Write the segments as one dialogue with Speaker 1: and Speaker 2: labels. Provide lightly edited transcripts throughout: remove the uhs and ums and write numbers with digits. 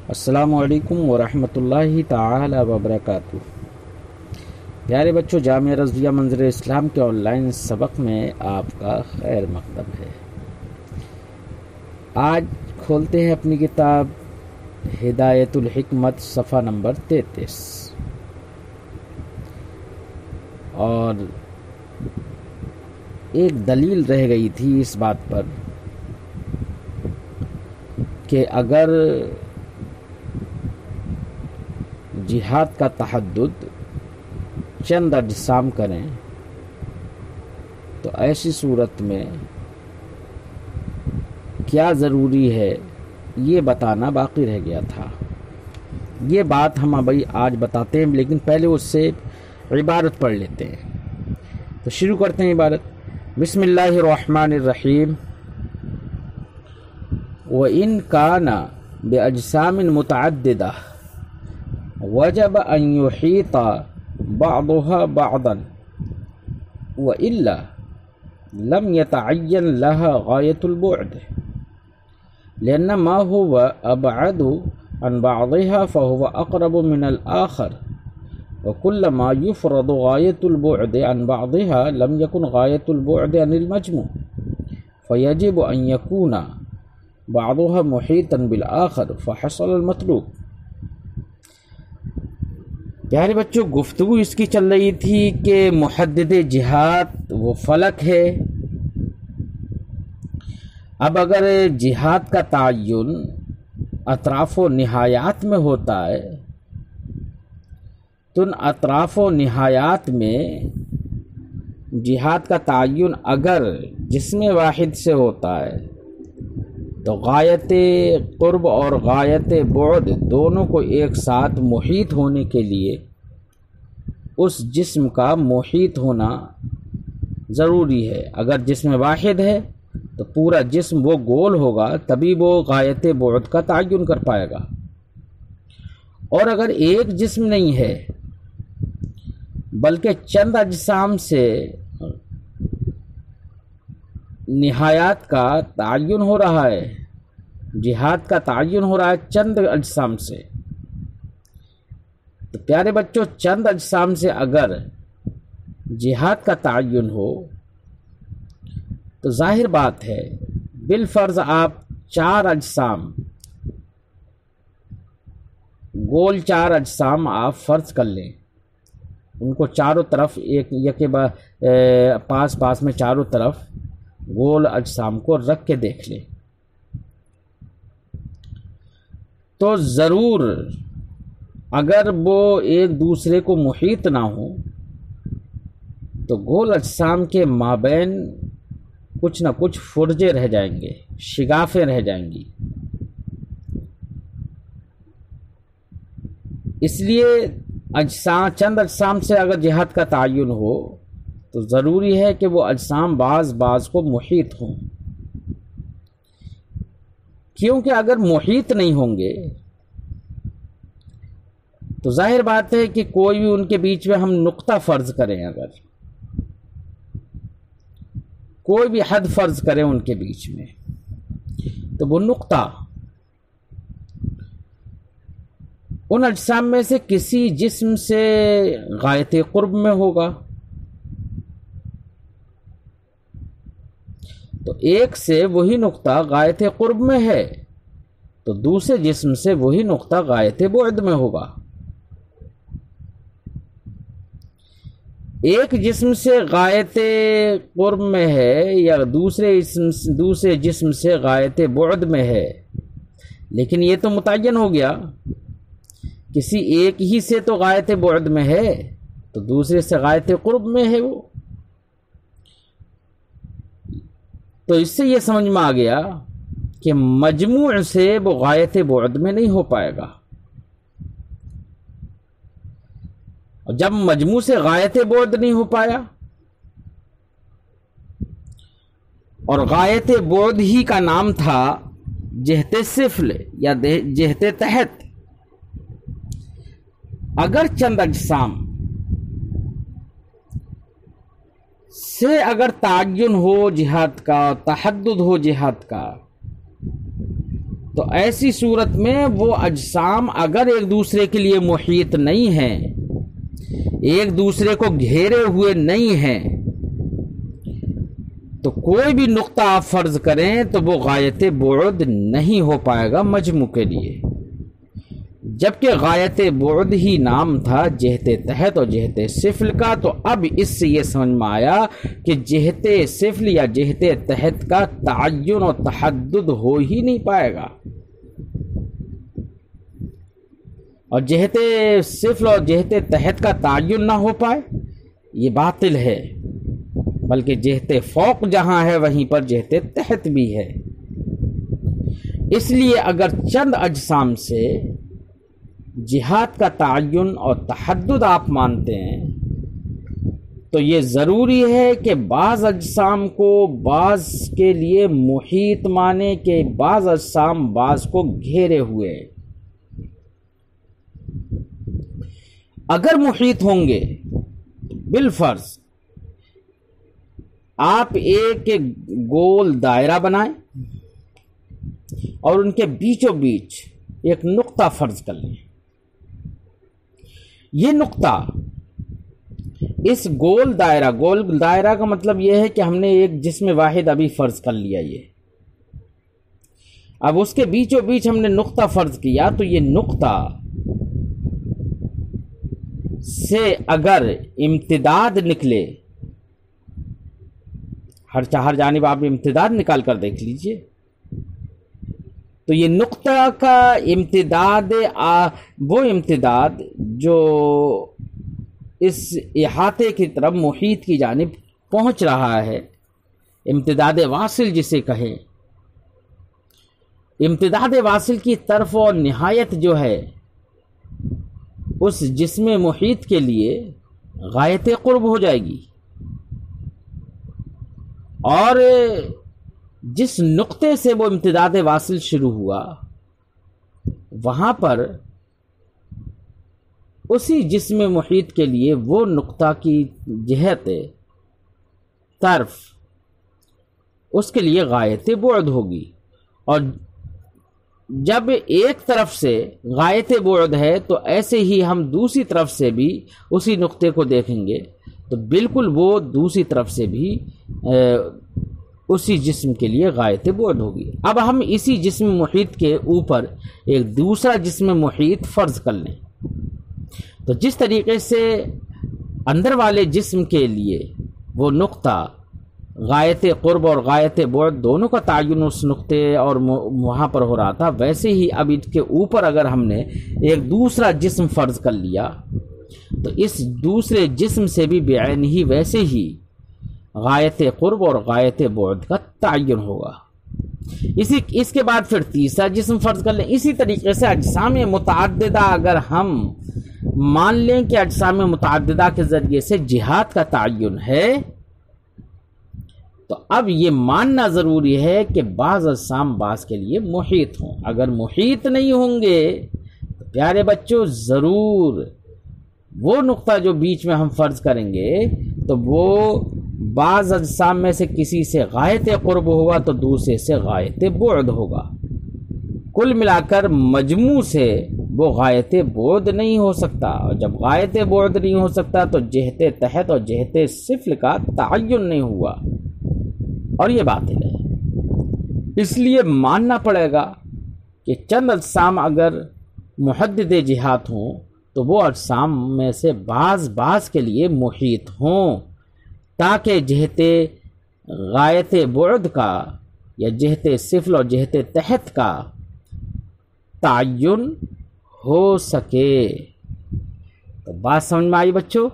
Speaker 1: السلام علیکم ورحمۃ اللہ تعالی وبرکاتہ۔ پیارے بچوں، جامعہ رضویہ منظر اسلام کے آن لائن سبق میں آپ کا خیر مقدم ہے۔ آج کھولتے ہیں اپنی کتاب ہدایت الحکمت صفحہ نمبر 33، اور ایک دلیل رہ گئی تھی اس بات پر کہ اگر جہاد کا تحدد چند اجسام کریں تو ایسی صورت میں کیا ضروری ہے، یہ بتانا باقی رہ گیا تھا۔ یہ بات ہم ابھی آج بتاتے ہیں، لیکن پہلے اس سے عبارت پڑھ لیتے ہیں۔ تو شروع کرتے ہیں عبارت۔ بسم اللہ الرحمن الرحیم۔ وَإِن كَانَ بِأَجْسَامٍ مُتَعَدِّدَةٍ وجب ان يحيط بعضها بعضا وإلا لم يتعين لها غاية البعد لأن ما هو أبعد عن بعضها فهو أقرب من الآخر وكلما يفرض غاية البعد عن بعضها لم يكن غاية البعد عن المجموع فيجب أن يكون بعضها محيطا بالآخر فحصل المطلوب۔ پیارے بچوں، گفتگو اس کی چل رہی تھی کہ محدد جہاد وہ فلک ہے۔ اب اگر جہاد کا تعین اطراف و نہایات میں ہوتا ہے تو ان اطراف و نہایات میں جہاد کا تعین اگر جسم واحد سے ہوتا ہے تو غایت قرب اور غایت بعد دونوں کو ایک ساتھ محیط ہونے کے لیے اس جسم کا محیط ہونا ضروری ہے۔ اگر جسم واحد ہے تو پورا جسم وہ گول ہوگا، تبھی وہ غایت بعد کا تعین کر پائے گا۔ اور اگر ایک جسم نہیں ہے بلکہ چند اجسام سے نہایات کا تعین ہو رہا ہے، جہاد کا تعین ہو رہا ہے چند اجسام سے، تو پیارے بچوں چند اجسام سے اگر جہاد کا تعین ہو تو ظاہر بات ہے بالفرض آپ چار اجسام گول چار اجسام آپ فرض کر لیں، ان کو چاروں طرف ایک پاس پاس میں چاروں طرف گول اجسام کو رکھ کے دیکھ لیں تو ضرور اگر وہ ایک دوسرے کو محیط نہ ہوں تو گول اجسام کے مابین کچھ نہ کچھ فرجے رہ جائیں گے، شگافیں رہ جائیں گی۔ اس لیے چند اجسام سے اگر جہاد کا تعین ہو تو ضروری ہے کہ وہ اجسام بعض کو محیط ہوں، کیونکہ اگر محیط نہیں ہوں گے تو ظاہر بات ہے کہ کوئی بھی ان کے بیچ میں ہم نقطہ فرض کریں، اگر کوئی بھی حد فرض کریں ان کے بیچ میں تو وہ نقطہ ان اجسام میں سے کسی جسم سے غایت قرب میں ہوگا، تو ایک سے وہی نقطہ غایت قرب میں ہے تو دوسرے جسم سے وہی نقطہ غایت بعد میں ہوگا۔ ایک جسم سے غایت قرب میں ہے یا دوسرے جسم سے غایت بعد میں ہے، لیکن یہ تو متعین ہو گیا کسی ایک ہی سے تو غایت بعد میں ہے تو دوسرے سے غایت قرب میں ہے وہ، تو اس سے یہ سمجھ میں آ گیا کہ مجموع سے وہ غایت بعد میں نہیں ہو پائے گا، اور جب مجموع سے غایت بعد نہیں ہو پایا اور غایت بعد ہی کا نام تھا جہت سفل یا جہت تحت، اگر چند اجسام سے اگر تعین ہو جہاد کا، تحدد ہو جہاد کا، تو ایسی صورت میں وہ اجسام اگر ایک دوسرے کے لیے محیط نہیں ہیں، ایک دوسرے کو گھیرے ہوئے نہیں ہیں، تو کوئی بھی نقطہ آپ فرض کریں تو وہ غایت بعد نہیں ہو پائے گا مجموع کے لیے، جبکہ غایت بعد ہی نام تھا جہت تحت اور جہت سفل کا۔ تو اب اس سے یہ سمجھ میں آیا کہ جہت سفل یا جہت تحت کا تعین اور تحدد ہو ہی نہیں پائے گا، اور جہت سفل اور جہت تحت کا تعین نہ ہو پائے یہ باطل ہے، بلکہ جہت فوق جہاں ہے وہیں پر جہت تحت بھی ہے۔ اس لیے اگر چند اجسام سے جہات کا تعین اور تحدد آپ مانتے ہیں تو یہ ضروری ہے کہ بعض اجسام کو بعض کے لیے محیط مانے کہ بعض اجسام بعض کو گھیرے ہوئے۔ اگر محیط ہوں گے بالفرض آپ ایک گول دائرہ بنائیں اور ان کے بیچوں بیچ ایک نقطہ فرض کر لیں۔ یہ نقطہ اس گول دائرہ کا مطلب یہ ہے کہ ہم نے ایک جسم واحد ابھی فرض کر لیا، یہ اب اس کے بیچوں بیچ ہم نے نقطہ فرض کیا، تو یہ نقطہ سے اگر امتداد نکلے، ہر جانب آپ امتداد نکال کر دیکھ لیجئے، تو یہ نقطہ کا امتداد وہ امتداد جو اس احاطے کی طرف محیط کی جانب پہنچ رہا ہے، امتداد واصل جسے کہیں، امتداد واصل کی طرف اور نہایت جو ہے اس جسم محیط کے لیے غایت قرب ہو جائے گی، اور جس نقطے سے وہ امتداد واصل شروع ہوا وہاں پر اسی جسم محیط کے لیے وہ نقطہ کی جہت طرف اس کے لیے غایت بعد ہوگی، اور جب ایک طرف سے غایت بعد ہے تو ایسے ہی ہم دوسری طرف سے بھی اسی نقطے کو دیکھیں گے تو بالکل وہ دوسری طرف سے بھی اسی جسم کے لیے غایت بعد ہوگی۔ اب ہم اسی جسم محیط کے اوپر ایک دوسرا جسم محیط فرض کر لیں، تو جس طریقے سے اندر والے جسم کے لیے وہ نقطہ غایت قرب اور غایت بعد دونوں کا تعین اس نقطے اور وہاں پر ہو رہا تھا، ویسے ہی اب اس کے اوپر اگر ہم نے ایک دوسرا جسم فرض کر لیا تو اس دوسرے جسم سے بھی بعین ہی ویسے ہی غایت قرب اور غایت بعد کا تعین ہوگا۔ اس کے بعد پھر تیسرا جسم فرض کر لیں۔ اسی طریقے سے اجسام متعددہ اگر ہم مان لیں کہ اجسام متعددہ کے ذریعے سے جہات کا تعین ہے، تو اب یہ ماننا ضروری ہے کہ بعض اجسام بعض کے لیے محیط ہوں۔ اگر محیط نہیں ہوں گے تو پیارے بچوں ضرور وہ نقطہ جو بیچ میں ہم فرض کریں گے تو وہ بعض اجسام میں سے کسی سے غایت قرب ہوگا تو دوسرے سے غایت بعد ہوگا، کل ملا کر مجموع سے وہ غایت بعد نہیں ہو سکتا، اور جب غایت بعد نہیں ہو سکتا تو جہت تحت اور جہت سفل کا تعین نہیں ہوا، اور یہ باطل ہے۔ اس لیے ماننا پڑے گا کہ چند اجسام اگر محدد جہات ہوں تو وہ اجسام میں سے بعض کے لیے محیط ہوں، تاکہ جہت غایت بعد کا یا جہت سفل اور جہت تحت کا تعین ہو سکے۔ تو بات سمجھ میں آئی بچوں؟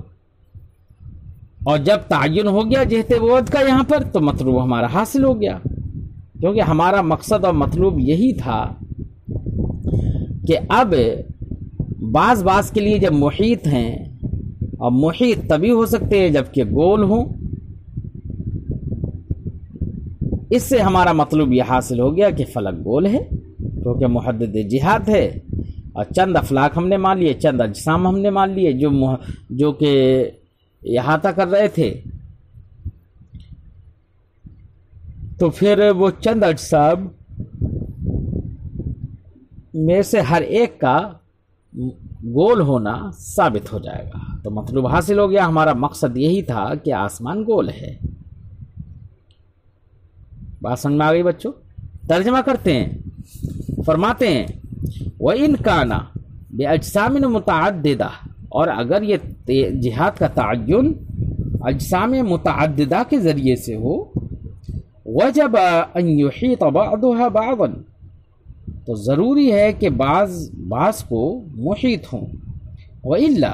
Speaker 1: اور جب تعین ہو گیا جہت بعد کا یہاں پر تو مطلوب ہمارا حاصل ہو گیا، کیونکہ ہمارا مقصد اور مطلوب یہی تھا کہ اب بعض کے لیے جب محیط ہیں، اور محیط تبھی ہو سکتے ہیں جبکہ گول ہوں، اس سے ہمارا مطلوب یہ حاصل ہو گیا کہ فلک گول ہے کیونکہ محدد جہات ہے، اور چند افلاک ہم نے مان لیے، چند اجسام ہم نے مان لیے جو کہ احاطہ کر رہے تھے، تو پھر وہ چند اجسام میں سے ہر ایک کا گول ہونا ثابت ہو جائے گا۔ تو مطلوب حاصل ہو گیا، ہمارا مقصد یہی تھا کہ آسمان گول ہے۔ بات سمجھ میں آ گئی بچوں؟ ترجمہ کرتے ہیں، فرماتے ہیں وَإِنْ كَانَ بِأَجْسَامٍ مُتَعَدِّدَةٍ، اور اگر یہ جہاد کا تعین اجسام متعددہ کے ذریعے سے ہو، وجب ان یحیط بعضها بعضا، تو ضروری ہے کہ بعض کو محیط ہوں، وَإِلَّا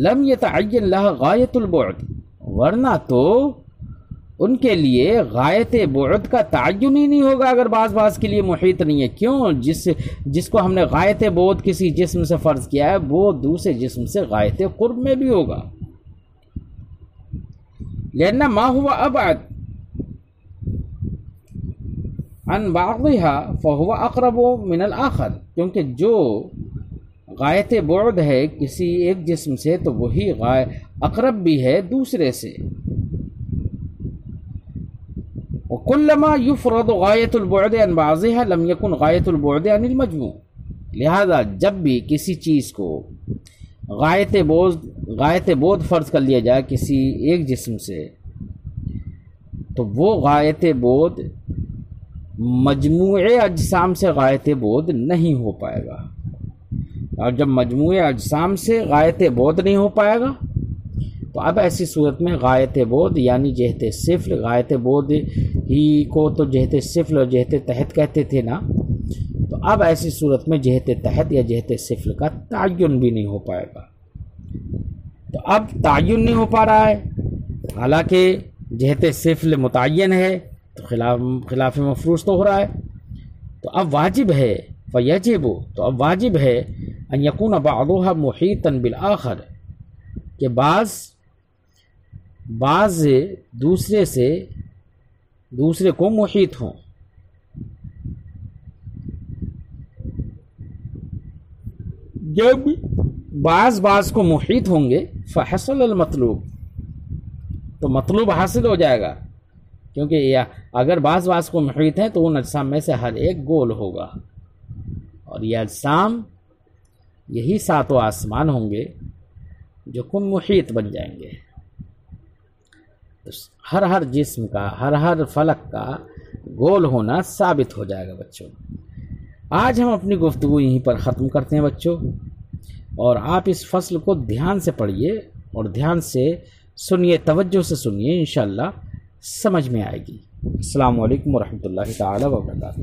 Speaker 1: لَمْ يَتَعَيَّنْ لَهَا غَایَةُ الْبُعْدِ، ورنہ تو ان کے لیے غایت بعد کا تعین ہی نہیں ہوگا اگر بعض کے لیے محیط نہیں ہے۔ کیوں؟ جس کو ہم نے غایت بعد کسی جسم سے فرض کیا ہے وہ دوسرے جسم سے غایت قرب میں بھی ہوگا، لأن ما هو ابعد عن بعضها فهو اقرب من الآخر، کیونکہ جو غایت بعد ہے کسی ایک جسم سے تو وہی اقرب بھی ہے دوسرے سے۔ وَكُلَّمَا يُفْرَضُ غَایَةُ الْبُعْدِ عَنْ بَعْضِهَا لَمْ يَكُنْ غَایَةُ الْبُعْدِ عَنِ الْمَجْمُوعِ، لہذا جب بھی کسی چیز کو غایت بعد فرض کر لیا جائے کسی ایک جسم سے تو وہ غایت بعد مجموعے اجسام سے غایت بعد نہیں ہو پائے گا، اور جب مجموعے اجسام سے غایت بعد نہیں ہو پائے گا تو اب ایسی صورت میں غایت بعد یعنی جہت صفر، غایت بعد ہی کو تو جہت صفر اور جہت تحت کہتے تھے نا، تو اب ایسی صورت میں جہت تحت یا جہت صفر کا تعین بھی نہیں ہو پائے گا۔ تو اب تعین نہیں ہو پا رہا ہے، حالانکہ جہت صفر متعین ہے تو خلاف مفروض تو ہو رہا ہے، تو اب واجب ہے فیجب، تو اب واجب ہے ان یکون بعضها محیطا بالآخر، کہ بعض دوسرے کو محیط ہوں۔ جب بعض کو محیط ہوں گے فحصل المطلوب، تو مطلوب حاصل ہو جائے گا، کیونکہ اگر بعض کو محیط ہیں تو ان اجسام میں سے ہر ایک گول ہوگا، اور یہ اجسام یہی ساتوں آسمان ہوں گے جو کن محیط بن جائیں گے۔ تو ہر جسم کا ہر فلک کا گول ہونا ثابت ہو جائے گا بچوں۔ آج ہم اپنی گفتگو یہیں پر ختم کرتے ہیں بچوں، اور آپ اس فصل کو دھیان سے پڑھیے اور دھیان سے سنیے، توجہ سے سنیے، انشاءاللہ سمجھ میں آئے گی۔ السلام علیکم ورحمۃ اللہ تعالی وبرکاتہ۔